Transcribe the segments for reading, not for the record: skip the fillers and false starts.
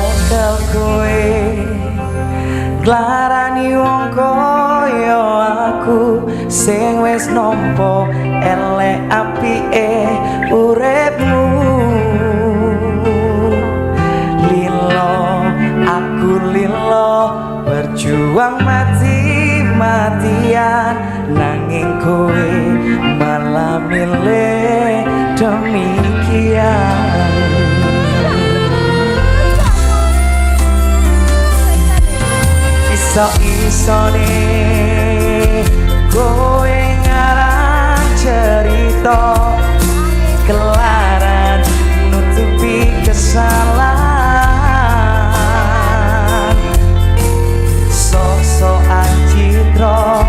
nyekel kowe glarani wong koyo aku sing wis nampa elek apike uripmu. Lilo aku lilo berjuang mati-matian nanging kowe malah milih demikian. Iso-isone kowe ngarang cerita kelaran nutupi kesalahan sok-sokan citra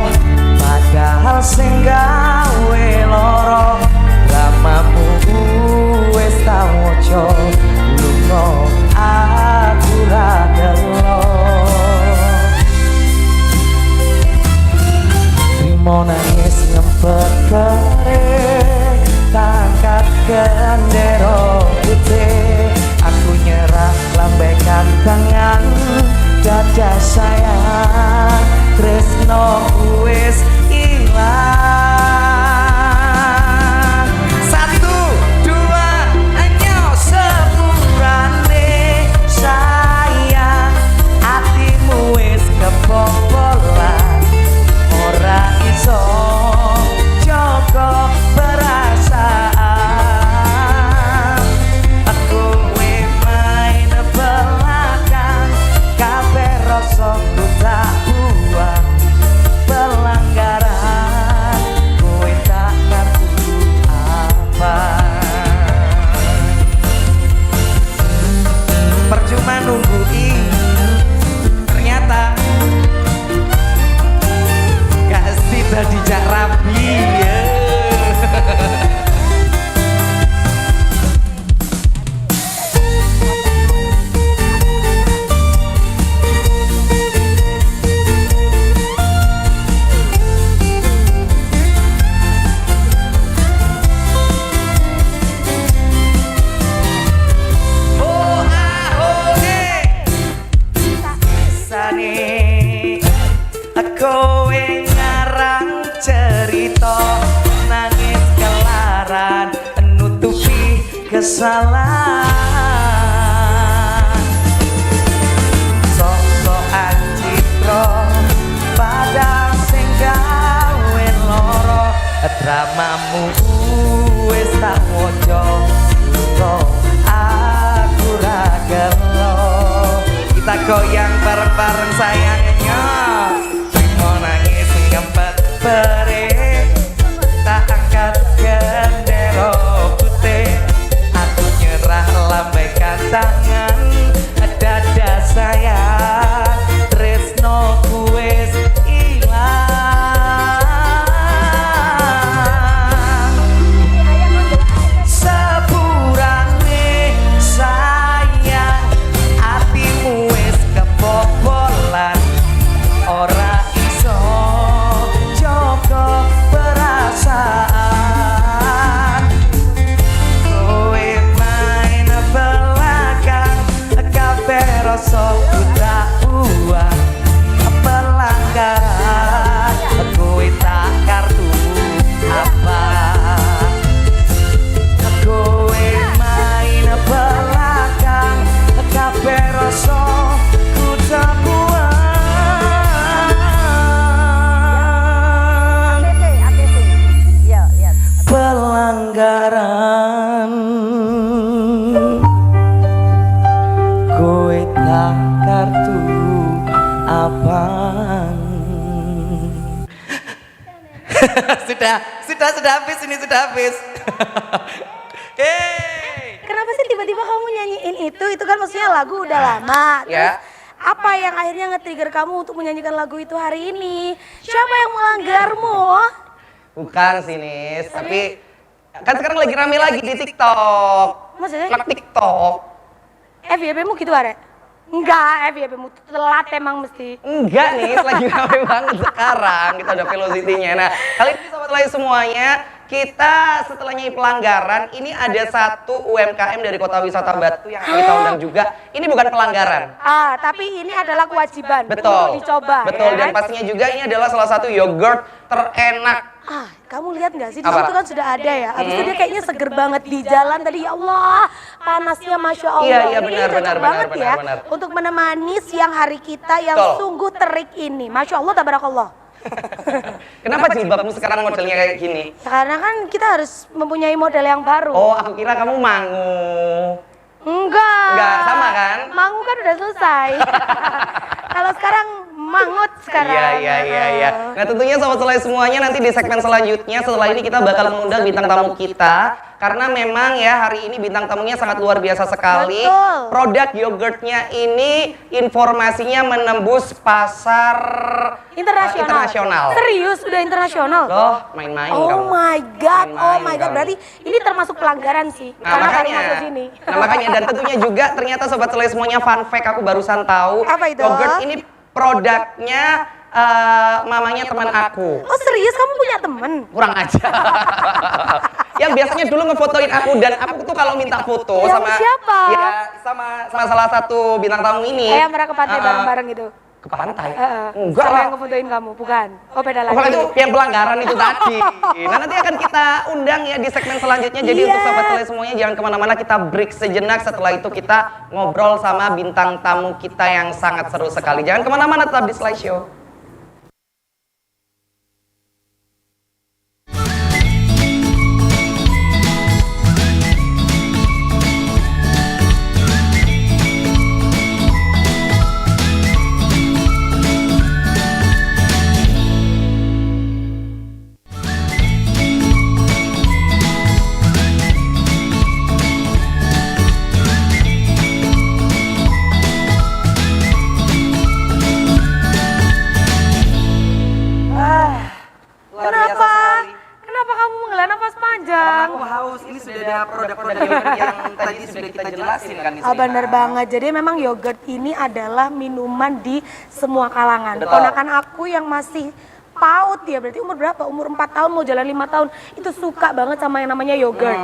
padahal sing gawe loro dramamu wis tak waca lunga aku ra gelo. Mau nangis ngempet kering tangkat gendera putih aku nyerah lambaikan tangan dada sayang tresno wis ilang. Satu, dua, enyo sepurane sayang hatimu wis kebobolan ora iso joko perasaan aku main belakang kabeh rasaku tak buang pelanggaran kowe tak ngerti apa percuma nungguin ternyata tadi jak rapi ya. Oh ahoe sane aku cerita nangis kelaran nutupi kesalahan sok-sokan citra padahal sing gawe loro dramamu wis tak waca lunga aku ra gelo. Kita goyang bareng-bareng sayangnya mau nangis ngempet beri tak angkat gendera putih aku nyerah lambaikan tangan dada sayang tresno wis ilang. Sepurane sayang hatimu wis kebobolan ora iso joko perasaan kowe main belakang kabeh rasaku tak buang pelanggaran kowe tak kartu apa kowe main belakang kabeh rasaku tak buang pelanggaran kowe tak kartu apaan. sudah habis ini sudah habis. Hey. Kenapa sih tiba-tiba kamu nyanyiin itu? Itu kan maksudnya lagu udah lama. Terus apa yang akhirnya nge-trigger kamu untuk menyanyikan lagu itu hari ini? Siapa yang melanggarmu? Bukan sih Nis, tapi kan sekarang lagi rame lagi di TikTok. Maksudnya? Anak TikTok. FYP-mu gitu Are? Enggak, FYP-mu telat emang mesti. Enggak Nis, lagi rame banget sekarang. Kita udah velocity-nya. Nah, kali ini Sobat Layu semuanya kita setelah nyanyi pelanggaran, ini ada satu UMKM dari Kota Wisata Batu yang kita undang juga. Ini bukan pelanggaran. Tapi ini adalah kewajiban. Betul. Untuk dicoba. Betul, ya dan kan? pastinya juga ini adalah salah satu yogurt terenak. Kamu lihat nggak sih di Apa? situ kan sudah ada ya. Habis itu dia kayaknya seger banget di jalan tadi, ya Allah, panasnya Masya Allah. Iya, Ini benar, cocok benar, banget benar, ya benar. untuk menemani siang hari kita yang Betul. sungguh terik ini. Masya Allah, tabarakallah. Kenapa jilbabmu sekarang modelnya kayak gini? Ya, karena kan kita harus mempunyai model yang baru. Oh, aku kira kamu mangu. Enggak, sama kan? Mangu kan udah selesai. Kalau sekarang mangut sekarang. Iya. Nah tentunya sobat selai semuanya, nanti di segmen selanjutnya setelah ini kita bakal mengundang bintang tamu kita. Karena memang ya hari ini bintang tamunya sangat luar biasa sekali. Betul. Produk yogurtnya ini informasinya menembus pasar internasional. Serius udah internasional? Loh, main-main Oh kamu. my god, oh Main-main my god. kamu. Berarti ini termasuk pelanggaran sih. Nah karena baru makanya, masuk sini. dan tentunya juga ternyata sobat selai semuanya fun fact aku barusan tahu. Apa itu? Yogurt ini produknya mamanya teman aku. Oh serius, kamu punya temen? Kurang aja. Yang biasanya dulu ngefotoin aku, dan aku tuh kalau minta foto Yang sama siapa? Ya sama salah satu bintang tamu ini. Kayak mereka ke pantai bareng-bareng gitu. Ke pantai? Enggak Enggak lah. lah. Yang ngefotoin kamu, bukan? Oh beda lagi. Pokoknya itu yang pelanggaran itu tadi. Nah nanti akan kita undang ya di segmen selanjutnya. Jadi Iya. untuk sahabat selai semuanya jangan kemana-mana, kita break sejenak. Setelah itu kita ngobrol sama bintang tamu kita yang sangat seru sekali. Jangan kemana-mana, tetap di Selai Show. Luar biasa Kenapa? sekali. Kenapa kamu menghela nafas panjang? Aku haus. Ini sudah ada produk-produk yogurt yang tadi sudah kita jelasin kan di sini. Bener banget. Jadi memang yogurt ini adalah minuman di semua kalangan. Betul. Ponakan aku yang masih PAUD ya, berarti umur berapa? Umur 4 tahun mau jalan 5 tahun. Itu suka banget sama yang namanya yogurt.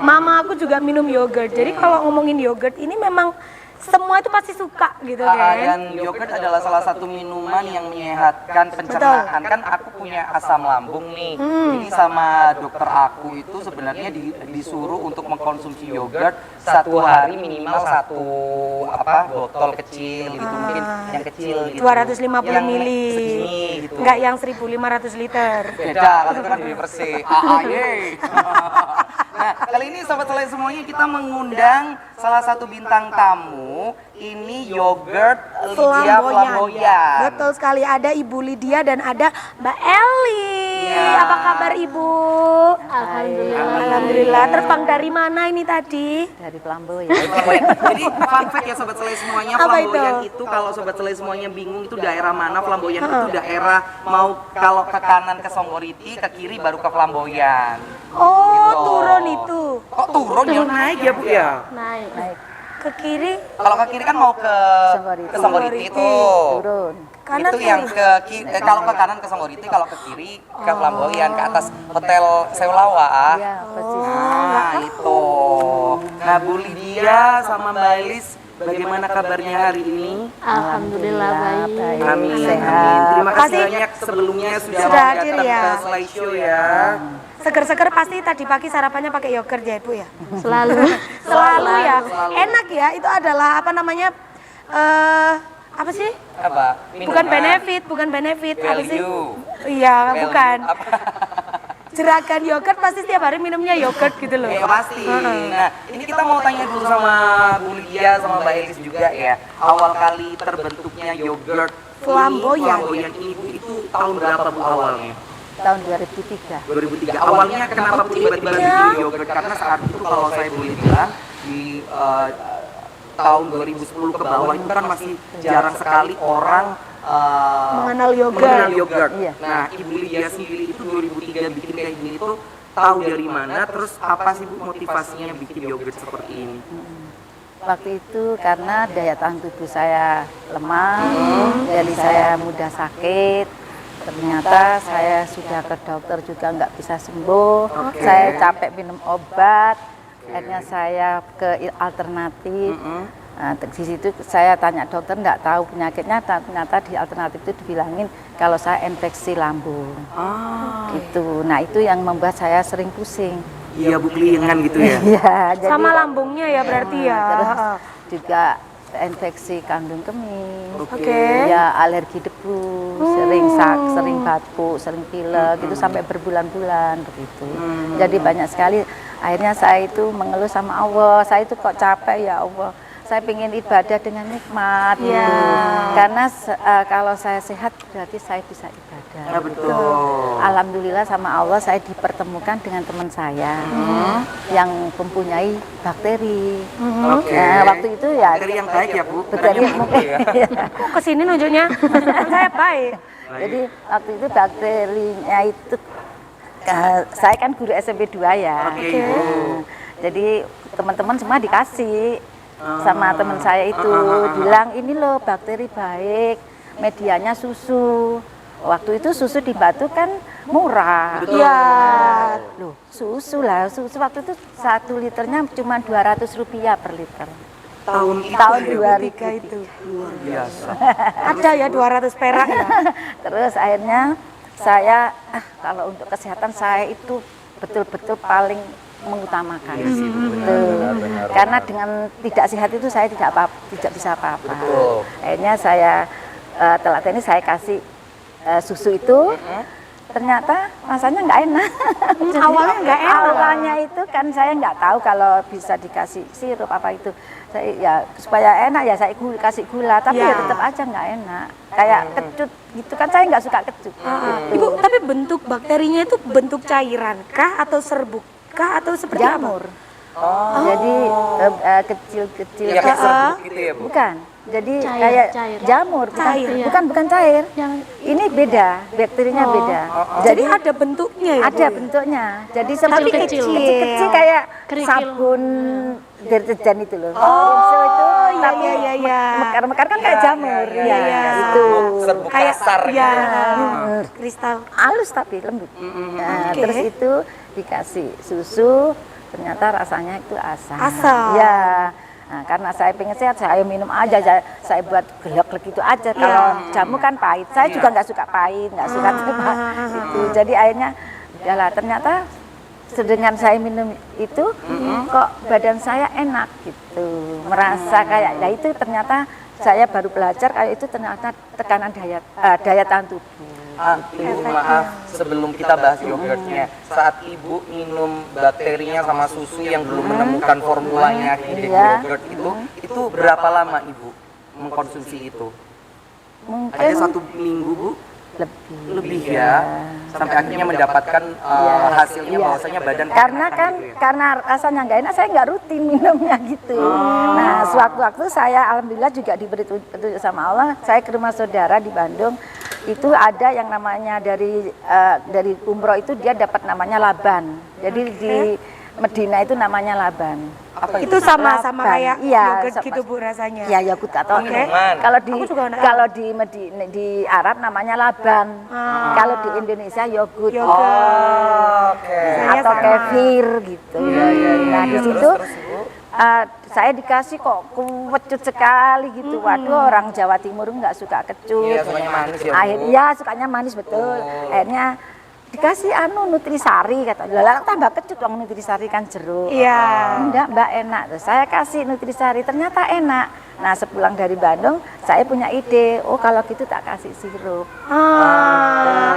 Mama aku juga minum yogurt. Jadi kalau ngomongin yogurt ini memang semua itu pasti suka gitu kan. Dan yogurt adalah salah satu minuman yang menyehatkan pencernaan. Kan aku punya asam lambung nih. Jadi sama dokter aku itu sebenarnya disuruh untuk mengkonsumsi yogurt satu hari minimal satu botol kecil gitu, mungkin yang kecil gitu. 250 Yang mili. segini gitu. Enggak yang 1.500 liter. Beda, kalau kan lebih bersih. Nah, kali ini sobat selai semuanya kita mengundang salah satu bintang tamu. Ini yogurt Lydia Flamboyan. Betul sekali, ada Ibu Lydia dan ada Mbak Eli. Ya. Apa kabar Ibu? Alhamdulillah. Terbang dari mana ini tadi? Dari Flamboyan. Jadi fun fact ya sobat selai semuanya, Apa Flamboyan itu? itu kalau sobat selai semuanya bingung itu daerah mana, Flamboyan itu daerah mau kalau ke kanan ke Songgoriti, ke kiri baru ke Flamboyan. Oh, Gitu. turun itu. Kok turun ya naik ya Bu ya? Naik. Ke kiri, Kalau ke kiri kan mau ke Songgoriti. Songgoriti itu. Turun. kanan Itu yang kiri. kalau ke kanan ke Songgoriti, kalau ke kiri ke Flamboyan, ke atas Hotel Seulawa. Iya, persis. Nah, itu. Nah, Bu Lydia sama Mbak Elis, bagaimana kabarnya hari ini? Alhamdulillah baik. Amin. Sehat. Terima kasih Kasih. banyak sebelumnya sudah Sudah mau hadir datang ya. ke Selai Show ya. Seger-seger pasti tadi pagi sarapannya pakai yogurt ya Ibu ya? Selalu. Selalu ya. Selalu. Enak ya, itu adalah apa namanya? Apa sih? Apa? Bukan Minuman. benefit. Apa sih? Value. Iya, Value. bukan. Apa? Jeragan yogurt pasti setiap hari minumnya yogurt gitu loh. Ya pasti. Nah, ini kita mau tanya dulu sama Bu Lydia sama Mbak Elis juga ya. Awal kali terbentuknya yogurt Flamboyan. ini Bu, itu tahun berapa Bu awalnya? Tahun 2003. 2003. Awalnya kenapa Bu tiba-tiba bikin yogurt? Karena saat itu kalau saya boleh bilang di tahun 2010 ke bawah itu kan masih jarang sekali orang Mengenal yogurt. mengenal yogurt. Iya. Nah, Ibu Lydia sendiri itu 2003 bikin kayak gini itu tahu dari mana? Terus apa sih Bu motivasinya bikin yogurt seperti ini? Waktu itu karena daya tahan tubuh saya lemah, jadi saya mudah sakit. Ternyata saya sudah ke dokter juga nggak bisa sembuh. Saya capek minum obat. Akhirnya saya ke alternatif. Nah, di situ saya tanya dokter nggak tahu penyakitnya. Ternyata di alternatif itu dibilangin kalau saya infeksi lambung. Gitu. Nah itu yang membuat saya sering pusing. Iya, Bu, kelingan gitu ya. Iya. Jadi, Sama lambungnya ya berarti ya. terus juga infeksi kandung kemih. Oke. Ya alergi debu, sering batuk, sering pilek, gitu sampai berbulan-bulan begitu. Jadi banyak sekali. Akhirnya saya itu mengeluh sama Allah. Saya itu kok capek ya Allah. Saya ingin ibadah dengan nikmat. Iya. Gitu. Karena kalau saya sehat berarti saya bisa ibadah. Ya, betul. Alhamdulillah sama Allah saya dipertemukan dengan teman saya yang mempunyai bakteri. Oke. Nah, waktu itu ya Bakteri yang baik ya, Bu. bakteri Bukan yang mungkin ya. Kok kesini nunjuknya? Saya baik. Jadi waktu itu bakterinya itu saya kan guru SMP 2 ya. Oke, Ibu. Jadi teman-teman semua dikasih sama teman saya itu bilang ini loh bakteri baik, medianya susu. Waktu itu susu di Batu kan murah. Iya. Loh, susu waktu itu 1 liternya cuma Rp200 per liter. Tahun itu Tahun ya, Bu? 2003 itu. Luar biasa. Ada ya 200 perak ya. Terus akhirnya saya kalau untuk kesehatan saya itu betul-betul paling mengutamakan. Iya sih, Bu, benar. Karena dengan tidak sehat itu saya tidak bisa apa-apa. Betul. Akhirnya saya telateni saya kasih susu itu. Ternyata rasanya nggak enak. Awalnya nggak enak. Awalnya itu kan saya nggak tahu kalau bisa dikasih sirup apa itu. Saya ya supaya enak ya saya kasih gula, tapi ya tetap aja nggak enak. Kayak kecut gitu kan, saya nggak suka kecut. Gitu. Ibu, tapi bentuk bakterinya itu bentuk cairan kah atau serbuk kah atau seperti Jamur. apa? Jadi kecil-kecil. Ya, kayak serbuk gitu ya, Bu. Bukan. Jadi Cair, kayak cair. jamur, bukan, Cair, ya. bukan cair. Ini beda, bakterinya beda. Jadi ada bentuknya ya? Ada Bu? bentuknya. Jadi Tapi seperti kecil. kecil kayak Kerikil. sabun deterjen itu loh. Rinso itu iya, tapi iya, iya. mekar-mekar kan kayak jamur. iya, iya. Itu. Serbuk Kayak kasar ya, gitu. kristal. Halus tapi lembut. Nah, Oke. terus itu dikasih susu, ternyata rasanya itu asam. Asam. Ya. Nah, karena saya pengen sehat, saya minum aja, saya buat gelek-gelek itu aja. Kalau jamu kan pahit, saya juga nggak suka pahit, nggak suka itu. Jadi akhirnya, udahlah ternyata dengan saya minum itu, kok badan saya enak gitu, merasa kayak, ya itu ternyata saya baru belajar kayak itu ternyata tekanan daya tahan tubuh. Ibu maaf, sebelum kita bahas yogurtnya, saat Ibu minum bakterinya sama susu yang belum menemukan formulanya di yogurt itu berapa lama Ibu mengkonsumsi itu? Mungkin Ada 1 minggu, Bu? Lebih ya, sampai akhirnya mendapatkan hasilnya bahwasanya badan karena keenakan kan gitu ya? karena rasanya nggak enak, saya nggak rutin minumnya gitu. Nah, sewaktu-waktu saya alhamdulillah juga diberi petunjuk sama Allah, saya ke rumah saudara di Bandung. Itu ada yang namanya dari umroh itu dia dapat namanya laban. Jadi di Medina itu namanya laban. Apa Itu sama kayak Iya, yogurt sama- gitu Bu rasanya. Ya yogurt atau Minuman. kalau di Aku juga nggak kalau di Arab namanya laban. Kalau di Indonesia yogurt. Oke. Rasanya Atau sama. kefir gitu. Nah, di situ Terus, Ibu? saya dikasih kok kecut sekali gitu. Waduh, orang Jawa Timur nggak suka kecut. Iya, sukanya manis ya, Bu. Akhirnya sukanya manis betul. Akhirnya dikasih nutrisari katanya. Lah tambah kecut dong, nutrisari kan jeruk. Iya. Enggak, Mbak, enak. Terus saya kasih nutrisari, ternyata enak. Nah, sepulang dari Bandung, saya punya ide, oh kalau gitu tak kasih sirup.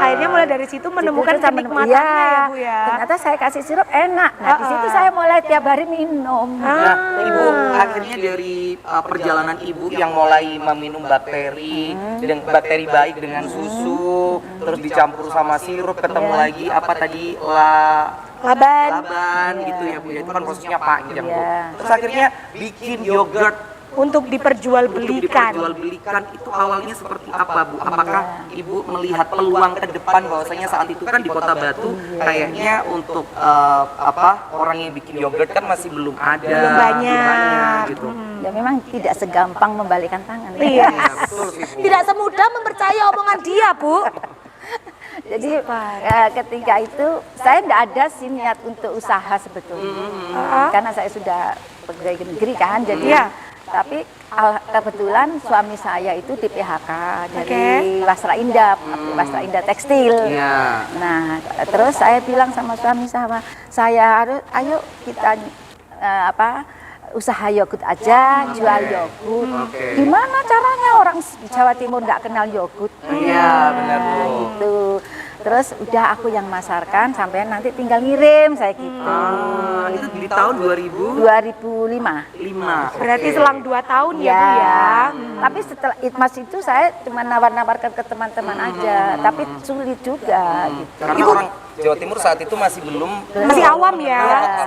Akhirnya mulai dari situ menemukan Situ saya kenikmatannya ya Bu ya. Ternyata saya kasih sirup enak. Nah, di situ saya mulai tiap hari minum. Nah, Ibu, akhirnya dari perjalanan Ibu yang mulai meminum bakteri dengan bakteri baik dengan susu, terus dicampur sama sirup, ketemu lagi apa tadi laban gitu ya Bu. Ya, itu kan prosesnya panjang, Bu. Iya. Terus akhirnya bikin yogurt Untuk diperjualbelikan. itu awalnya seperti apa, Bu? Apakah Ibu melihat peluang ke depan bahwasanya saat itu kan di Kota Batu kayaknya untuk orang yang bikin yogurt kan masih belum ada, Belum banyak. gitu. Ya memang tidak segampang membalikkan tangan. Iya. Betul sih, Bu. Tidak semudah mempercayai omongan dia Bu. Jadi ketika itu saya nggak ada sih niat untuk usaha sebetulnya, karena saya sudah pegawai negeri kan, jadi tapi kebetulan suami saya itu di PHK dari Wasra Indah, Wasra Indah Tekstil. Nah, terus saya bilang sama suami saya, ayo kita usaha yogurt aja, jual yogurt. Gimana caranya orang di Jawa Timur nggak kenal yogurt? Iya, benar Bu. Gitu. Terus udah aku yang masarkan, sampai nanti tinggal ngirim saya gitu. Itu di tahun 2005. Berarti selang 2 tahun ya Bu ya. Tapi setelah Itmas itu saya cuma nawar-nawarkan ke teman-teman aja, tapi sulit juga gitu. Karena orang Jawa Timur saat itu masih belum Masih awam ya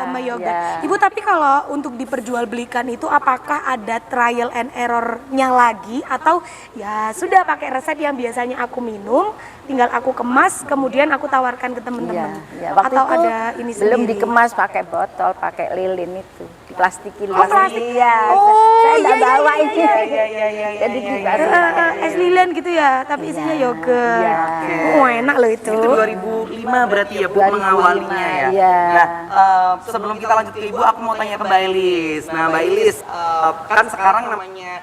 sama yogurt. Ibu, tapi kalau untuk diperjualbelikan itu apakah ada trial and error-nya lagi atau ya sudah pakai resep yang biasanya aku minum, tinggal aku kemas kemudian aku tawarkan ke teman-teman. Waktu atau itu ada ini belum sendiri? dikemas pakai botol, pakai lilin itu, diplastikin. Plastik. Iya. Oh, saya iya, nggak bawa iya, ini. Jadi gimana? Es lilin gitu ya, tapi isinya yogurt. Oh, enak loh itu. Itu 2005 berarti ya Bu 2005, mengawalinya ya. iya. Nah, sebelum kita lanjut ke Ibu, aku mau tanya ke Mbak Elis. Nah, Mbak Elis, kan sekarang namanya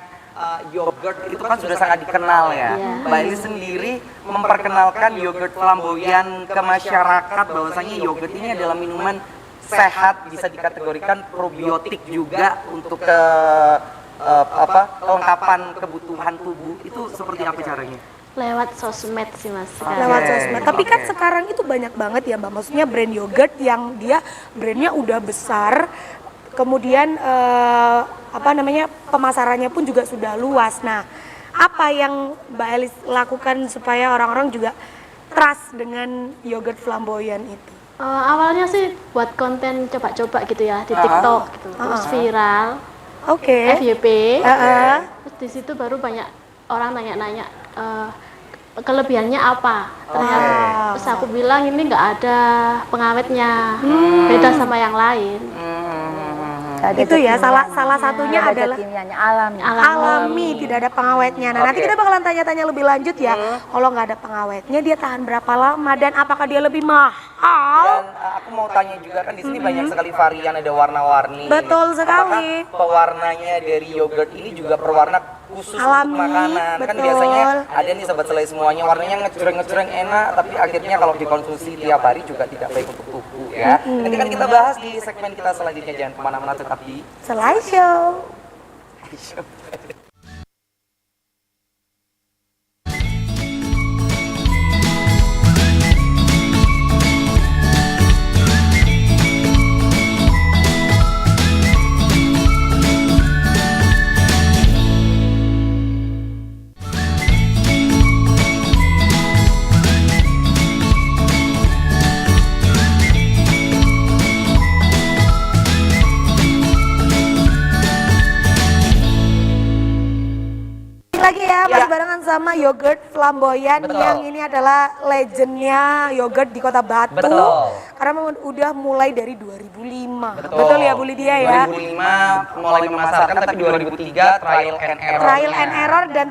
yogurt itu kan sudah sangat dikenal ya. Mbak Elis sendiri memperkenalkan yogurt flamboyan ke masyarakat bahwasanya yogurt ini adalah minuman sehat, bisa dikategorikan probiotik juga untuk kelengkapan kebutuhan tubuh. Itu seperti apa caranya? Lewat sosmed sih Mas. Lewat sosmed. Tapi kan sekarang itu banyak banget ya Mbak, maksudnya brand yogurt yang dia brandnya udah besar, kemudian pemasarannya pun juga sudah luas. Nah, apa yang Mbak Elis lakukan supaya orang-orang juga trust dengan yogurt flamboyan itu? Awalnya sih buat konten coba-coba gitu ya di TikTok gitu, terus viral, FYP, terus di situ baru banyak orang nanya-nanya kelebihannya apa. Ternyata terus aku bilang ini nggak ada pengawetnya, beda sama yang lain. Itu ya salah satunya adalah alami, tidak ada pengawetnya. Nah, nanti kita bakalan tanya-tanya lebih lanjut ya. Kalau nggak ada pengawetnya dia tahan berapa lama dan apakah dia lebih mahal? Dan aku mau tanya juga kan di sini banyak sekali varian, ada warna-warni. Betul sekali. Apakah pewarnanya dari yogurt ini juga berwarna khusus Alami, untuk makanan? Kan betul. biasanya ada nih Sobat Selai semuanya warnanya ngejreng-ngejreng enak, tapi akhirnya kalau dikonsumsi tiap hari juga tidak baik untuk tubuh ya. Nanti kan kita bahas di segmen kita selanjutnya, jangan kemana-mana, tetap di Selai Show. Lagi ya, masih barengan sama yogurt flamboyan yang ini adalah legendnya yogurt di Kota Batu. Karena memang udah mulai dari 2005. Betul ya Bu Lydia ya? 2005 mulai memasarkan, tapi 2003 trial and error. Trial and error dan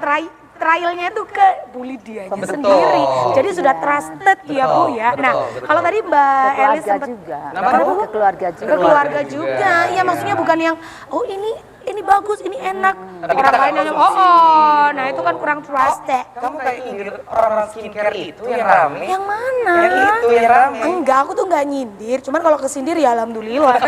trialnya itu ke Bu Lydianya sendiri. Jadi sudah trusted ya Bu ya. Nah, kalau tadi Mbak Elis sempat ke keluarga juga. ke keluarga juga. Ya maksudnya bukan yang oh ini bagus, ini enak. Orang lain yang nah itu kan kurang trusted. kamu kayak nyindir orang skincare itu yang rame. Yang mana? Yang itu yang rame. Enggak, aku tuh nggak nyindir. Cuman kalau kesindir ya alhamdulillah.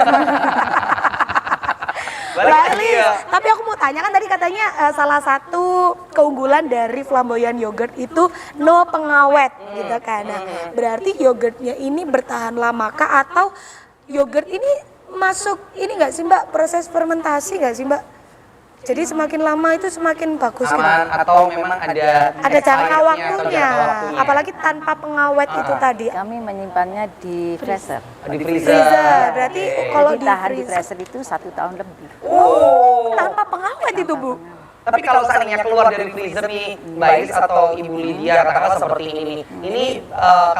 Mbak Elis, tapi aku mau tanya kan tadi katanya salah satu keunggulan dari flamboyan yogurt itu no pengawet gitu kan. Nah, berarti yogurtnya ini bertahan lama kah atau yogurt ini masuk ini nggak sih Mbak, proses fermentasi nggak sih Mbak? Jadi semakin lama itu semakin bagus gitu. Aman atau memang ada Ada jangka expirednya waktunya, atau jangka waktunya. apalagi tanpa pengawet itu tadi. Kami menyimpannya di freezer. Di freezer. Freezer, berarti kalau Jadi di tahan di freezer freezer itu 1 tahun lebih. tanpa pengawet itu Bu. Tapi kalau seandainya keluar dari freezer nih, Mbak Elis atau Ibu Lydia katakanlah seperti ini nih. Ini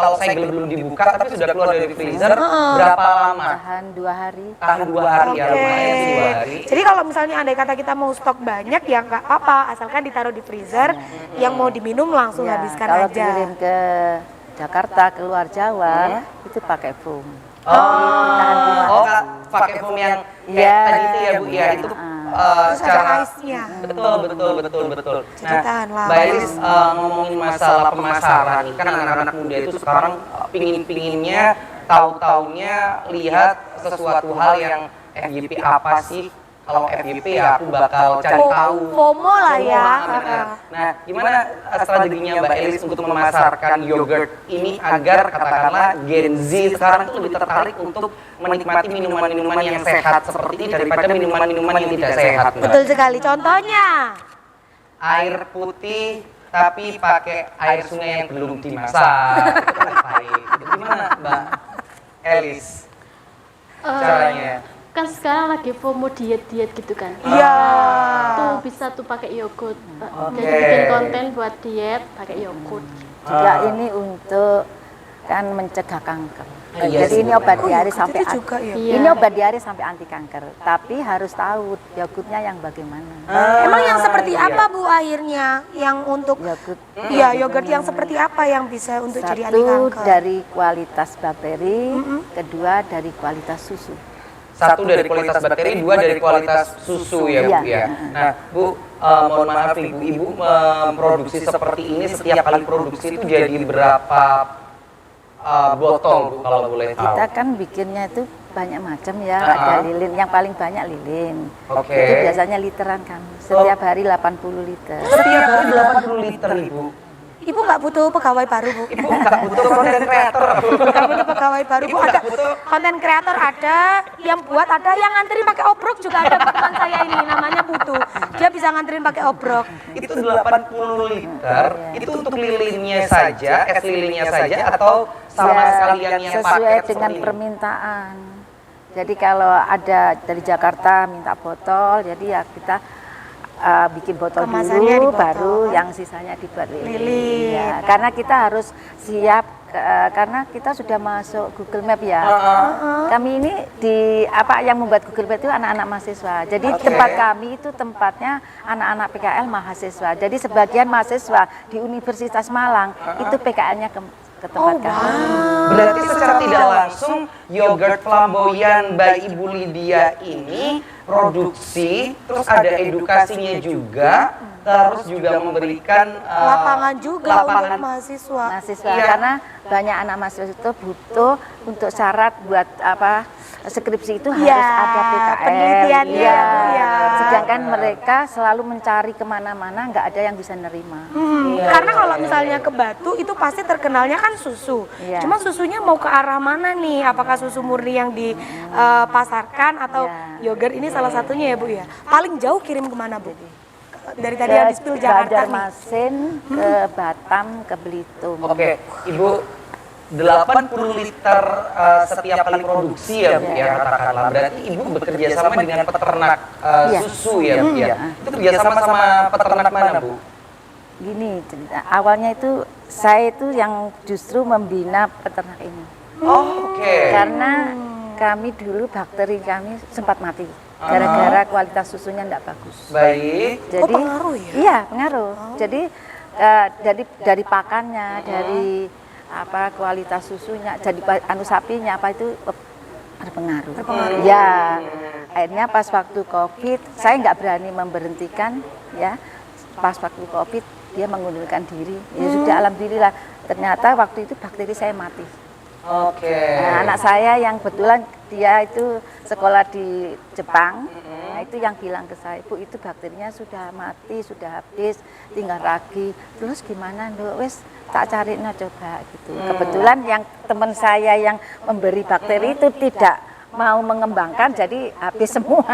kalau saya belum dibuka tapi sudah keluar dari freezer, berapa lama? Tahan 2 hari. Tahan 2 hari ya, lumayan sih 2 hari. Jadi kalau misalnya andai kata kita mau stok banyak ya nggak apa-apa, asalkan ditaruh di freezer, yang mau diminum langsung habiskan Kalau aja. dikirim ke Jakarta keluar Jawa itu pakai foam. Tahan pakai foam yang kayak tadi itu ya Bu ya, itu Terus ada secara ice-nya. betul. Jadi tahan lama. Mbak Elis ngomongin masalah pemasaran nih, kan anak-anak muda itu sekarang pingin-pinginnya tahu-taunya lihat sesuatu hal yang FYP apa sih? Kalau FYP ya aku bakal cari tahu. FOMO lah ya. Benar. Nah, gimana strateginya Mbak Elis untuk memasarkan yogurt ini agar katakanlah Gen Z sekarang itu lebih tertarik untuk menikmati minuman-minuman yang sehat seperti ini daripada minuman-minuman yang tidak sehat, Mbak? Betul sekali. Contohnya, Air putih tapi pakai air sungai yang belum dimasak. Itu kan baik. Gimana Mbak Elis caranya? Kan sekarang lagi FOMO diet-diet gitu kan. iya. Tuh bisa tuh pakai yogurt. Jadi bikin konten buat diet pakai yogurt. Juga ini untuk kan mencegah kanker. Iya Jadi sih, ini obat Oh, diare yogurt sampai itu juga ya? Iya. ini obat diare sampai anti kanker. Tapi harus tahu yogurtnya yang bagaimana. Emang yang seperti apa Bu airnya? Yang untuk Yogurt iya yogurt yang seperti apa yang bisa untuk jadi anti satu kanker? dari kualitas bakteri, kedua dari kualitas susu. Satu dari kualitas bakteri, dua dari kualitas susu ya Bu Iya. ya. Nah Bu, mohon maaf Ibu memproduksi seperti ini setiap kali produksi itu jadi berapa botol Bu kalau boleh tahu? Kita kan bikinnya itu banyak macam ya, ada lilin, yang paling banyak lilin. Oke. Itu biasanya literan kan, setiap hari 80 liter. Setiap hari 80 liter Ibu. Ibu nggak butuh pegawai baru Bu? Ibu nggak butuh konten kreator. Nggak butuh pegawai baru Bu? Ibu Ada nggak butuh. konten kreator ada, yang buat ada, yang nganterin pakai obrok juga ada. Teman saya ini namanya Putu. Dia bisa nganterin pakai obrok. Itu 80 liter, itu untuk lilinnya saja, es lilinnya saja atau sama sekalian yang sesuai paket dengan seperti ini? permintaan. Jadi kalau ada dari Jakarta minta botol, jadi ya kita bikin botol Kemasannya dulu, di botol. baru yang sisanya dibuat lilin. Lilin. Ya, karena kita harus siap, karena kita sudah masuk Google Map ya. Kami ini yang membuat Google Map itu anak-anak mahasiswa. Jadi tempat kami itu tempatnya anak-anak PKL mahasiswa. Jadi sebagian mahasiswa di Universitas Malang itu PKL-nya ke tempat kami. Berarti secara tidak langsung yogurt flamboyan by Ibu Lydia ini produksi, terus ada edukasinya juga, terus juga memberikan Lapangan juga lapangan. untuk mahasiswa. Mahasiswa Iya. karena banyak anak mahasiswa itu butuh untuk syarat buat skripsi itu harus ada PKL. penelitiannya, Iya. iya. Sedangkan mereka selalu mencari kemana-mana, nggak ada yang bisa nerima. Karena kalau misalnya ke Batu itu pasti terkenalnya kan susu. Iya. Cuma susunya mau ke arah mana nih? Apakah susu murni yang dipasarkan atau yogurt ini salah satunya ya Bu ya? Paling jauh kirim kemana Bu? Dari tadi habis pil Jakarta nih. Banjarmasin, ke Batam, ke Belitung. Oke, Ibu 80 liter setiap kali produksi ya Bu ya katakanlah. Berarti Ibu bekerja sama dengan peternak Iya. susu ya Bu ya. Itu kerja sama sama peternak mana Bu? Gini cerita, awalnya itu saya itu yang justru membina peternak ini. Oh, oke. Karena kami dulu bakteri kami sempat mati gara-gara kualitas susunya tidak bagus. Baik. Jadi pengaruh ya? Iya, pengaruh. Jadi dari pakannya, dari kualitas susunya, jadi sapinya itu berpengaruh. Ya, akhirnya pas waktu Covid, saya nggak berani memberhentikan ya. Pas waktu Covid dia mengundurkan diri. Ya sudah alhamdulillah. Ternyata waktu itu bakteri saya mati. Oke. Nah, anak saya yang kebetulan dia itu sekolah di Jepang, nah itu yang bilang ke saya, Bu itu bakterinya sudah mati, sudah habis, tinggal ragi. Terus gimana Nduk? Wes tak cari coba gitu. Kebetulan yang teman saya yang memberi bakteri itu tidak mau mengembangkan, jadi habis semua.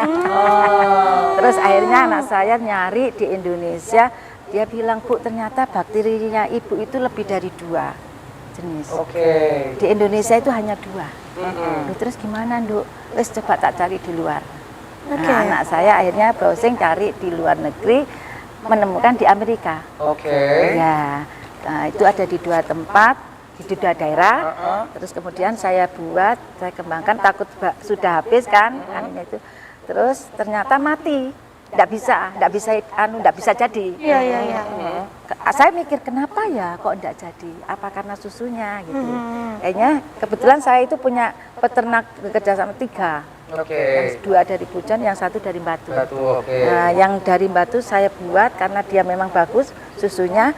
Terus akhirnya anak saya nyari di Indonesia, dia bilang Bu ternyata bakterinya Ibu itu lebih dari 2 jenis. Oke. Di Indonesia itu hanya 2. Loh, terus gimana Nduk? Wes coba tak cari di luar. Nah, anak saya akhirnya browsing cari di luar negeri, menemukan di Amerika. Oke. Ya, nah, itu ada di 2 tempat, di 2 daerah. Terus kemudian saya buat, saya kembangkan, takut sudah habis kan, itu. Terus ternyata mati. nggak bisa jadi. Iya. Saya mikir kenapa ya kok enggak jadi? Apa karena susunya gitu. Kayaknya kebetulan saya itu punya peternak kerjasama 3. Yang 2 dari Pujon, yang 1 dari Batu. Nah, yang dari Batu saya buat karena dia memang bagus, susunya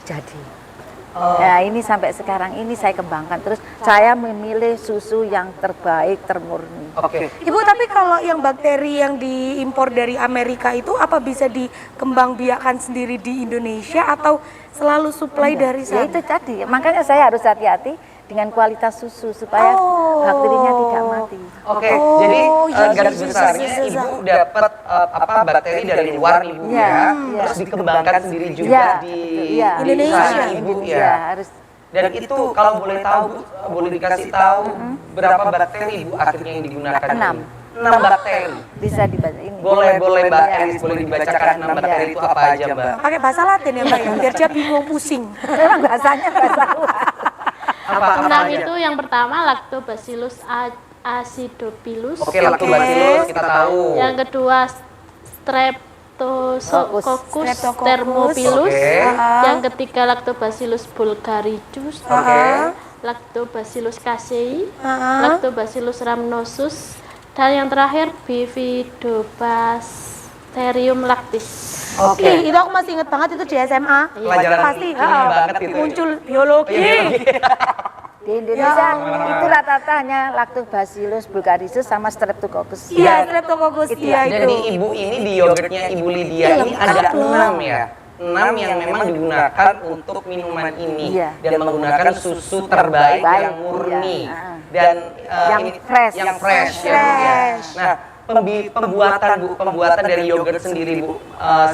jadi. Nah, ini sampai sekarang ini saya kembangkan terus. Saya memilih susu yang terbaik, termurni. Ibu, tapi kalau yang bakteri yang diimpor dari Amerika itu apa bisa dikembangbiakkan sendiri di Indonesia atau selalu supply dari Ya sana? itu tadi, makanya saya harus hati-hati dengan kualitas susu supaya bakterinya tidak mati. Jadi iya, garis iya, besarnya iya, iya. ibu dapat bakteri dari luar ibu ya, terus dikembangkan sendiri juga di Indonesia. sana ibu ya. Iya, harus. Dan itu kalau boleh tahu Bu, boleh dikasih tahu berapa bakteri ibu akhirnya yang digunakan? 6. 6 bakteri. Bisa dibaca ini. Boleh Mbak Elis, boleh dibacakan 6 bakteri itu apa aja Mbak? Pakai bahasa Latin ya Mbak ya, biar dia bingung pusing. Memang bahasanya bahasa luar. Apa 6 aja? itu yang pertama Lactobacillus acidophilus. Oke, Lactobacillus kita tahu. Yang kedua Streptococcus thermophilus. Oke. Yang ketiga Lactobacillus bulgaricus. Lactobacillus casei, Lactobacillus rhamnosus, dan yang terakhir Bifidobacterium lactis. Ih, itu aku masih inget banget itu di SMA. Pelajaran Pasti ini banget itu ya. muncul biologi. Di Indonesia itu rata-rata hanya Lactobacillus bulgaricus sama Streptococcus. Iya, Streptococcus iya Dan di itu. ibu ini di yogurtnya Ibu Lydia ini ada 6 ya. 6 yang memang digunakan untuk minuman ini Iya. dan menggunakan susu terbaik Baik, yang murni iya. dan Yang fresh. yang fresh ya, Bu, ya. Nah, pembuatan dari yogurt sendiri Bu,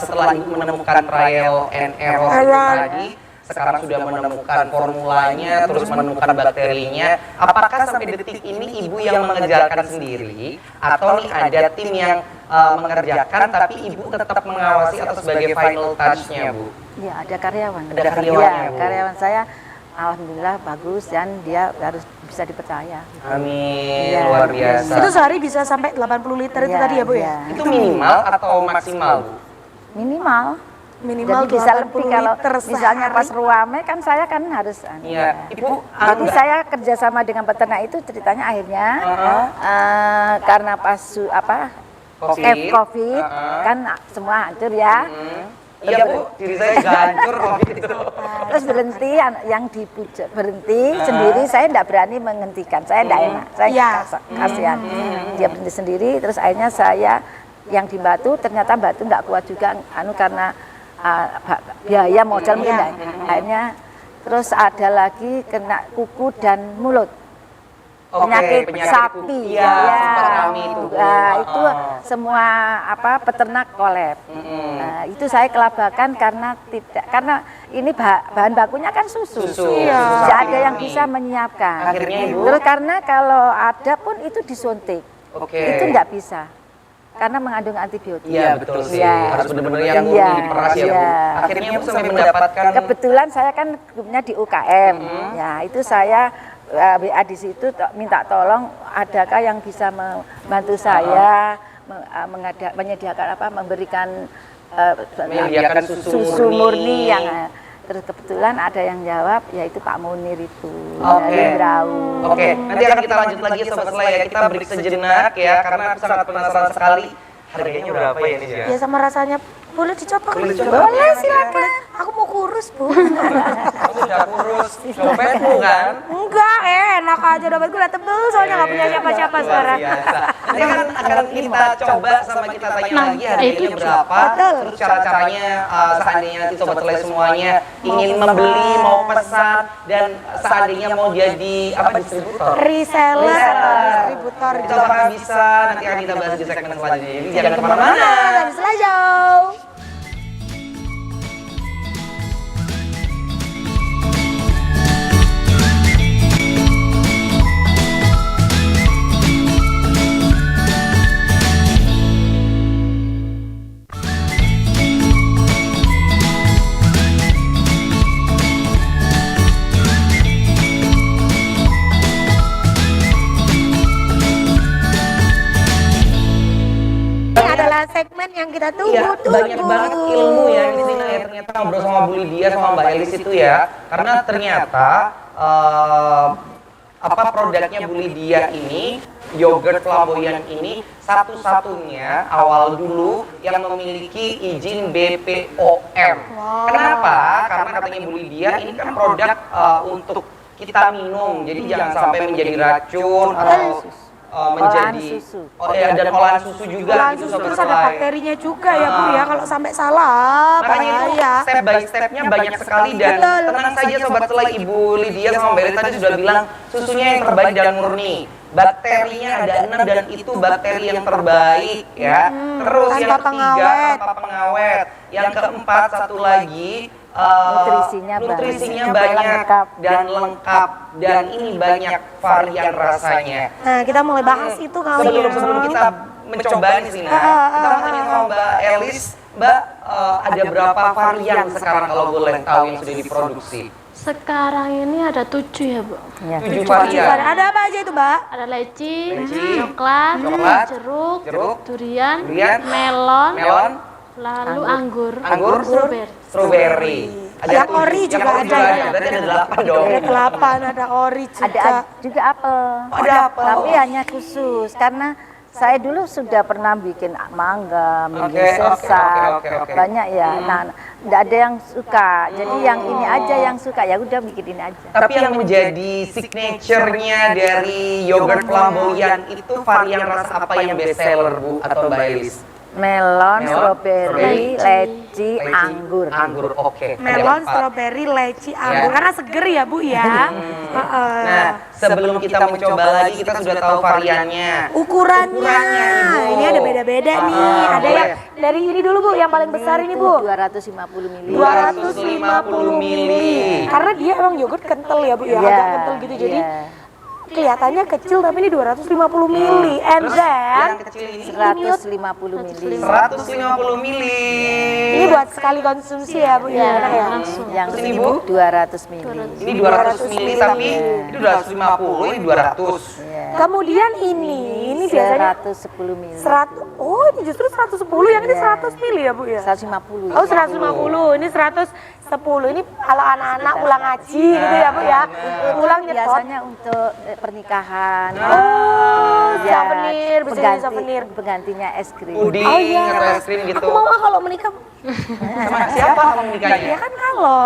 setelah Ibu menemukan trial and error itu tadi, sekarang sudah menemukan formulanya, terus menemukan bakterinya. Apakah sampai detik ini Ibu yang mengerjakan sendiri atau nih ada tim yang mengerjakan tapi Ibu tetap mengawasi atau sebagai final touch-nya Bu? Iya, ada karyawan. Ada karyawannya, Iya, Bu. karyawan saya alhamdulillah bagus dan dia harus bisa dipercaya. Amin, Iya. luar biasa. Itu sehari bisa sampai 80 liter itu Iya, tadi ya Bu ya? iya. Itu minimal atau maksimal Bu? Minimal. Minimal Jadi bisa 80 lebih kalau liter misalnya sehari. pas ruame kan saya kan harus Iya, Ibu Jadi saya kerjasama dengan peternak itu ceritanya akhirnya karena pas COVID kan semua hancur ya. Iya Bu, diri saya juga hancur kok gitu. Terus berhenti yang berhenti sendiri, saya tidak berani menghentikan, saya tidak enak, saya Iya. kasihan. Dia berhenti sendiri, terus akhirnya saya yang di Batu ternyata Batu nggak kuat juga, karena biaya modal mungkin nggak. Akhirnya terus ada lagi kena kuku dan mulut. Penyakit sapi, kuku. Iya, sempat rame itu, Bu. itu semua peternak kolab. Nah, itu saya kelabakan karena ini bahan bakunya kan susu. Iya. Tidak ada yang bisa menyiapkan. Akhirnya, Ibu? Terus karena kalau ada pun itu disuntik, Oke. itu tidak bisa karena mengandung antibiotik. Iya betul sih, Iya. harus benar-benar yang Iya, murni diperas ya Bu. iya. Akhirnya Bu sampai mendapatkan Kebetulan saya kan grupnya di UKM, ya itu saya WA di situ minta tolong adakah yang bisa membantu saya menyediakan memberikan menyediakan susu murni yang terus kebetulan ada yang jawab yaitu Pak Munir itu Oke. dari Brau. Oke, nanti akan kita lanjut lagi ya Sobat Selai ya. Kita break sejenak ya, karena aku sangat penasaran sekali. Harganya berapa ya ini ya? Ya sama rasanya boleh dicoba kan? Boleh dicoba. Boleh silakan. Aku mau kurus Bu. Kamu udah kurus, dompetmu kan? Enggak, enak aja dompetku udah tebel soalnya nggak punya siapa-siapa Luar sekarang. biasa. Nanti akan kita coba sama kita tanya lagi harganya itu berapa, terus cara-caranya seandainya nanti Sobat Selai semuanya ingin membeli, mau pesan, dan seandainya mau jadi distributor. Reseller atau distributor Itu apakah bisa? Nanti akan kita bahas di segmen selanjutnya. Jadi jangan kemana-mana. Habis jauh. Ini adalah segmen yang yang kita Iya, tunggu. banyak banget ilmu ya di sini ya, ternyata ngobrol sama Bu Lydia sama Mbak Elis itu ya. Karena ternyata produknya Bu Lydia ini, yogurt flamboyan ini satu-satunya awal dulu yang memiliki izin BPOM. Kenapa? Karena katanya Bu Lydia ini kan produk untuk kita minum, jadi jangan sampai menjadi racun atau menjadi dan olahan susu juga Olahan gitu, susu Sobat terus ada Selai. bakterinya juga ya Bu ya, kalau sampai salah Makanya itu bahaya. step by stepnya banyak sekali dan Betul. tenang saja Sobat Selai, Ibu Lydia sama Mbak Elis tadi sudah bilang susunya yang terbaik dan murni. Bakterinya ada 6 dan itu bakteri yang terbaik ya. Terus yang tanpa ketiga pengawet. tanpa pengawet. Yang keempat satu lagi Nutrisinya banyak lengkap. dan lengkap dan ini banyak varian rasanya. Nah, kita mulai bahas itu kali ya. Sebelum kita mencoba di sini, kita mau tanya sama Mbak Elis, Mbak, ada berapa varian sekarang kalau boleh tahu yang sudah diproduksi? Sekarang ini ada 7 ya, Bu. Ya. 7 varian. Ada apa aja itu, Mbak? Ada leci, Leci, coklat, coklat, jeruk, jeruk, durian, durian, melon, melon, lalu anggur, anggur, strawberry. strawberry. Yang ori juga ada ya? Berarti ada 8 dong. Ada 8, ada ori juga. Ada juga apel. Ada apel. Tapi hanya khusus karena saya dulu sudah pernah bikin mangga, Oke, sesat, oke. banyak ya. Nah, tidak ada yang suka. Jadi yang ini aja yang suka, ya udah bikin ini aja. Tapi yang menjadi signature-nya dari yogurt flamboyan itu varian rasa apa yang best seller, Bu atau Mbak Elis? Melon, strawberry, leci, leci, anggur. Anggur, oke. Ada Melon, 4. strawberry, leci, anggur. Karena seger ya, Bu ya. Nah, sebelum kita mencoba lagi, kita sudah tahu variannya. Ukurannya, Ibu. ini ada beda-beda nih. Ada yang dari ini dulu Bu, yang paling besar ini Bu. 250 mili. 250 mili. Karena dia emang yogurt kental ya Bu ya, Iya, agak kental gitu. Jadi iya. kelihatannya kecil tapi ini 250 mili. And then Yang kecil ini 150 mili. 150 mili. ini buat sekali konsumsi ya Bu ya. Enak ya. Langsung. Yang Terus ini, ini Bu? 200 mili. Ini 200 mili tapi ini 250, ini 200. Kemudian ini biasanya 110 mili. 100. Oh, ini justru 110, yang ini 100 mili ya Bu ya. 150. Oh 150, ini 110. Ini kalau anak-anak pulang ngaji gitu ya Bu ya. Pulang nyetot. Biasanya untuk pernikahan. Oh, Ya, souvenir, bisa jadi souvenir. penggantinya es krim. Puding Oh iya, atau es krim gitu. aku mau kalau menikah. Sama siapa kamu Ya menikahnya? kan kalau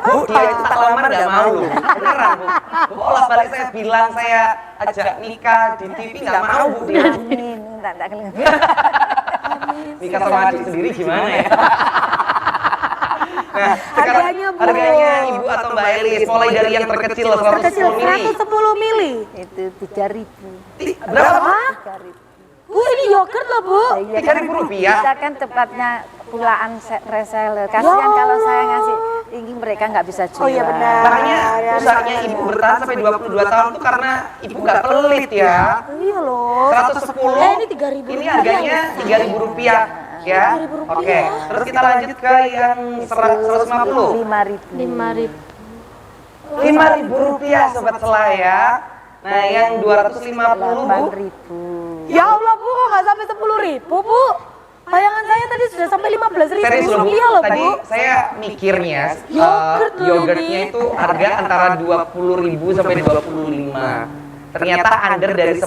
Bu, dia itu tak lamar gak mau loh. Beneran, Bu. Bu, olah balik saya bilang saya ajak nikah di TV gak mau, Bu. Dia Amin. Tak kelihatan. nikah sama adik sendiri gimana ya? Nah, sekarang Harganya, Bu. harganya Ibu atau Mbak Elis mulai dari yang terkecil terkecil 110 mili. 110 mili. Itu 3.000. Berapa? Hah? 3.000. Bu, ini yogurt loh Bu. Iya, 3.000 rupiah. Kita kan tempatnya pulaan reseller. Kasihan kalau saya ngasih tinggi mereka nggak bisa jual. Oh iya benar. Makanya usahanya Ibu bertahan sampai 22 tahun itu karena Ibu gak pelit ya. Iya loh. 110. Ini 3.000 Ini harganya 3.000 rupiah. Ya, oke. Terus kita lanjut ke yang 150. 5.000. 5.000. 5.000 rupiah Sobat Selaya. Nah, yang 250 Bu. 8.000. Ya Allah Bu, kok nggak sampai 10.000 Bu? Bayangan saya tadi sudah sampai 15.000 Serius loh Bu, rupiah loh tadi Bu. saya mikirnya Yogurt loh yogurtnya ini. itu harga antara 20.000 sampai 25. Ternyata under dari 10.000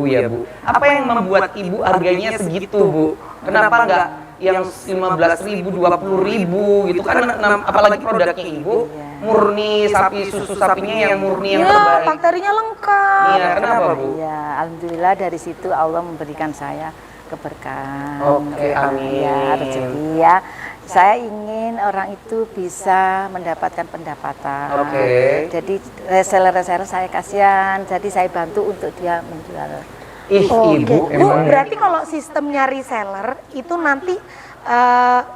ya Bu. Apa yang membuat Ibu harganya segitu Bu? Kenapa nggak yang 15.000, 20.000 gitu kan? Apalagi produknya Ibu murni sapi, susu sapinya yang murni yang Iya, terbaik. bakterinya lengkap. Iya, kenapa Bu? Ya, alhamdulillah dari situ Allah memberikan saya keberkahan. Oke, amin. Ya, rezeki ya. Saya ingin orang itu bisa mendapatkan pendapatan. Oke. Jadi reseller-reseller saya kasihan, jadi saya bantu untuk dia menjual. Ih, Ibu Bu, emang berarti kalau sistemnya reseller itu nanti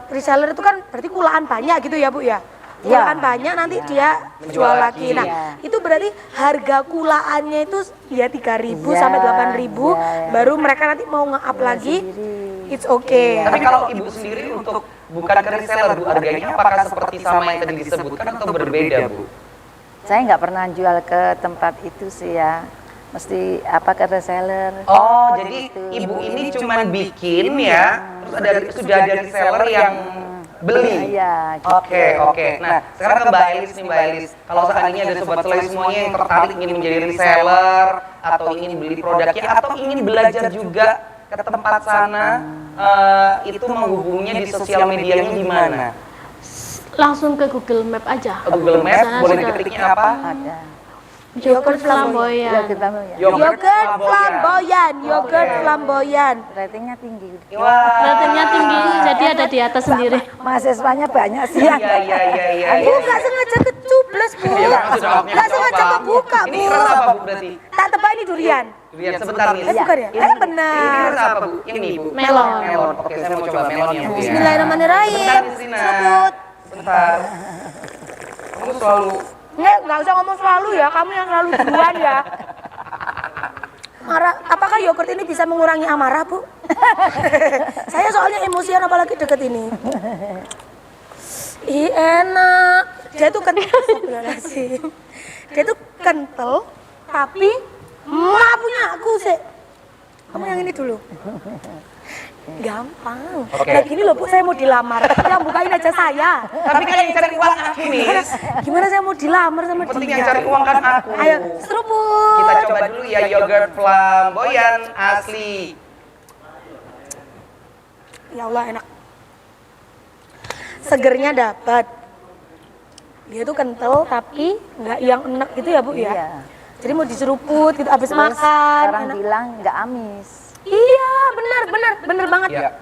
reseller itu kan berarti kulaan banyak gitu ya Bu ya? Kulaan banyak nanti dia jual lagi. Nah, itu berarti harga kulaannya itu ya 3.000 sampai 8.000 baru mereka nanti mau nge-up lagi. It's okay. Tapi kalau Ibu sendiri untuk bukan ke reseller Bu, harganya apakah seperti sama yang tadi disebutkan atau berbeda Bu? Saya nggak pernah jual ke tempat itu sih ya. mesti apa ke reseller. Oh, jadi gitu. ibu ini cuman bikin ya, terus sudah ada reseller yang beli. Iya, gitu. Oke. Nah, sekarang ke Mbak Elis nih, Mbak Elis. Kalau seandainya ada sobat selai semuanya yang tertarik ingin menjadi reseller atau ingin beli produknya atau ingin belajar juga ke tempat sana, itu menghubunginya di sosial medianya di mana? Langsung ke Google Map aja. Google Di Maps, sana boleh sudah. diketiknya apa? Ada. Yogurt flamboyan. Yogurt flamboyan, yogurt flamboyan. Ratingnya tinggi. Wah. Ratingnya tinggi, jadi ada di atas sendiri. Mahasiswanya banyak sih. Iya. Bu, nggak sengaja kecublas, Bu. Iya, maksudnya apa? Nggak sengaja kebuka, Bu. Ini rasa apa, Bu, berarti? Tak tebak ini durian. Lihat sebentar nih. Bukan ya? Ini Benar. rasa apa, Bu? Yang ini, Bu? Melon. Melon. Oke, saya mau coba melon ya, Bu ya. Bismillahirrahmanirrahim. Sebentar, Sina. Seruput. Sebentar. Kamu selalu Nggak usah ngomong selalu ya, kamu yang selalu duluan ya. Marah, apakah yogurt ini bisa mengurangi amarah, Bu? Saya soalnya emosian apalagi deket ini. Ih, enak. Dia tuh kental, astagfirullahaladzim. Dia tuh kental, tapi punya aku sih. Kamu yang ini dulu. Gampang. Oke. Kayak gini loh, Bu, saya mau dilamar. Yang bukain aja saya. Tapi kan yang cari uang aku nih. Gimana saya mau dilamar sama Penting dia? yang cari uang kan aku. Ayo, seruput. Kita coba dulu ya yogurt flamboyan asli. Ya Allah, enak. Segernya dapat. Dia tuh kental tapi nggak yang enak gitu ya, Bu ya. Iya. Jadi mau diseruput gitu abis Terus makan. orang enak. bilang nggak amis. Iya, bener banget. Ya.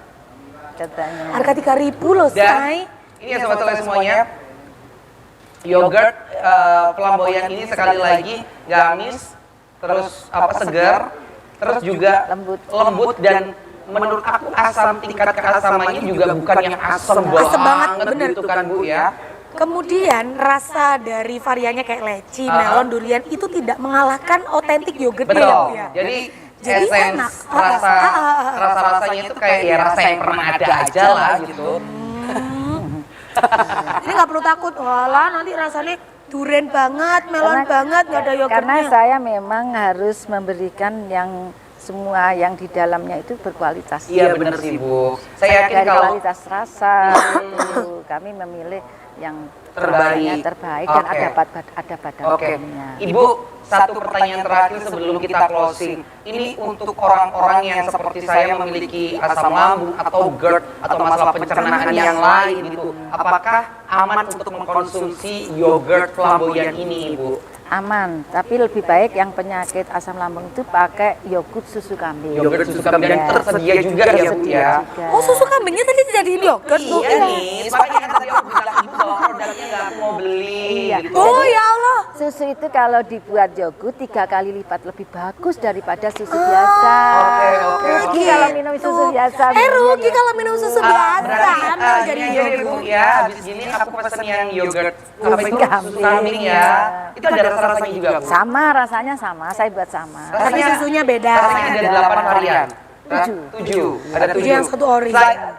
Katanya. Harga 3.000 loh, Dan Say. ini ya sobat selai semuanya. Yogurt flamboyan ini sekali lagi nggak amis, terus segar, terus juga lembut dan menurut aku tingkat keasamannya juga bukan yang asam banget, bener. gitu kan, Bu ya. Kemudian rasa dari variannya kayak leci, melon, durian itu tidak mengalahkan otentik yogurtnya ya, Bu Betul. ya. Jadi enak. essence rasanya itu kayak ya rasa yang pernah ada aja lah gitu. Ini nggak perlu takut, walah nanti rasanya durian banget, melon banget, nggak ada yogurtnya. Karena saya memang harus memberikan yang semua yang di dalamnya itu berkualitas. Iya benar sih, Bu. Saya yakin Dari kalau kualitas rasa itu kami memilih yang Terbaik. terbaik dan Oke. ada badan Oke, garamnya. Ibu, satu pertanyaan terakhir sebelum kita closing. Ini untuk orang-orang yang seperti saya memiliki asam lambung atau GERD atau masalah pencernaan yang lain gitu. Apakah aman untuk mengkonsumsi yogurt flamboyan ini, Ibu? Aman, tapi lebih baik yang penyakit asam lambung itu pakai yogurt susu kambing. Yogurt susu kambing dan tersedia juga ya, Bu ya. Oh, susu kambingnya tadi dijadiin yogurt, Bu? Iya nih, makanya kan tadi aku bilang Ibu bahwa produknya nggak aku mau beli. Iya. Gitu. Oh ya Allah. Susu itu kalau dibuat yogurt 3 kali lipat lebih bagus daripada susu biasa. Oke. Rugi kalau minum susu biasa. Rugi kalau minum susu biasa. Berarti Jadi gini deh, Bu ya, habis gini aku pesen yang yogurt apa itu susu kambing ya. Itu ada rasa-rasanya juga, Bu. Sama rasanya sama, saya buat sama. Tapi susunya beda. Rasanya ada 8 varian. 7. Ada 7. Yang satu ori.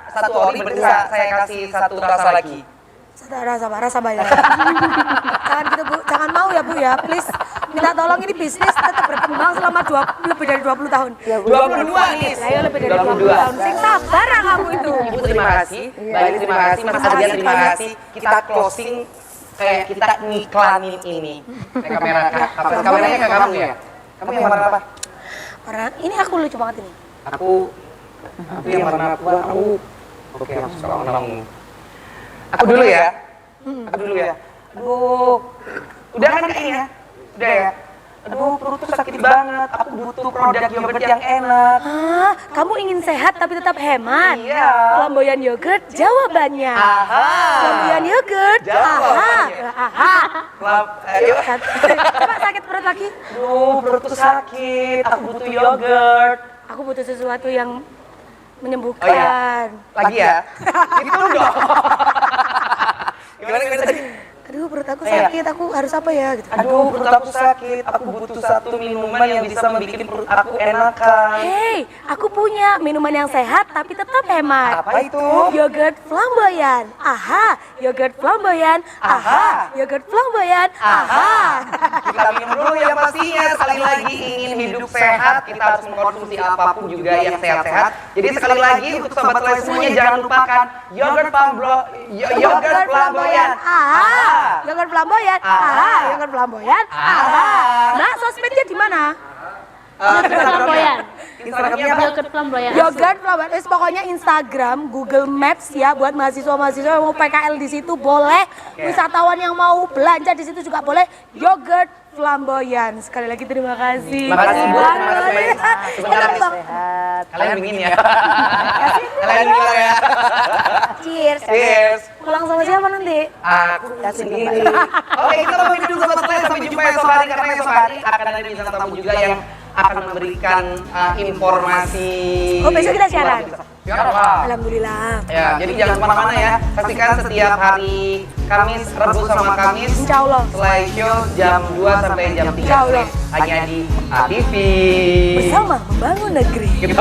Satu ori berarti saya kasih satu rasa lagi. Rasa bayar. Jangan gitu, Bu. Jangan mau ya, Bu ya. Please. Minta tolong ini bisnis tetap berkembang selama lebih dari 20 tahun. 22 nih. Ayo lebih dari 20 tahun. Sing sabar ah kamu itu. Ibu terima kasih. Mbak Eli terima kasih. Mas Ardian terima kasih. Kita closing kayak kita ngiklanin ini. Kayak kameranya ke kamu ya. Kamu yang warna apa? Warna ini aku lucu banget ini. Aku yang warna baru. Oke, aku suka warna ungu. Aku dulu ya. Aduh. Udah kan kayaknya? Udah ya? Aduh, perut tuh sakit banget. Aku butuh produk yogurt yang enak. Kamu ingin sehat tapi tetap hemat. Iya. Flamboyan yogurt jawabannya. Aha. Flamboyan yogurt. Jawabannya. Aha. Ayo. Coba sakit perut lagi. Aduh, perut tuh sakit. Aku butuh yogurt. Aku butuh sesuatu yang menyembuhkan. Oh iya. Lagi ya? Gitu dong. Gimana tadi? Aduh, perut aku Iya. sakit. Aku harus apa ya gitu. Aduh, perut aku sakit. Aku butuh satu minuman yang bisa membuat perut aku enakan. Hey, aku punya minuman yang sehat tapi tetap hemat. Apa itu? Yogurt flamboyan. Aha, yogurt flamboyan. Aha, yogurt flamboyan. Aha. Kita minum dulu yang pastinya. Sekali lagi ingin hidup sehat, kita harus mengkonsumsi apapun juga yang sehat-sehat. Jadi sekali lagi untuk sobat Leli semuanya jangan lupakan yogurt flamboyan. Aha, yogurt flamboyan. Aha, yogurt flamboyan. Aha. Nah, sosmednya di mana? Yogurt flamboyan. Instagramnya apa? Yogurt flamboyan. Yogurt flamboyan. Pokoknya Instagram, Google Maps ya buat mahasiswa-mahasiswa yang mau PKL di situ boleh. Wisatawan yang mau belanja di situ juga boleh. Yogurt flamboyan. Sekali lagi terima kasih. Makasih, Bu. Terima kasih. Enak Bang. Sehat. Kalian begini ya. Kalian bilang ya. Cheers. Cheers. Pulang sama siapa nanti? Aku sendiri. Oke, kita pamit dulu sobat Leli. Sampai jumpa esok hari karena esok hari akan ada bintang tamu juga yang akan memberikan informasi. Oh, besok kita siaran? Siaran, Pak. Alhamdulillah. Ya, jadi jangan kemana-mana ya. Pastikan setiap hari Kamis, Rabu sama Kamis. Insya Allah. Slide show jam 2 sampai jam 3 Insya Allah. hanya di ATV. Bersama membangun negeri. Gitu.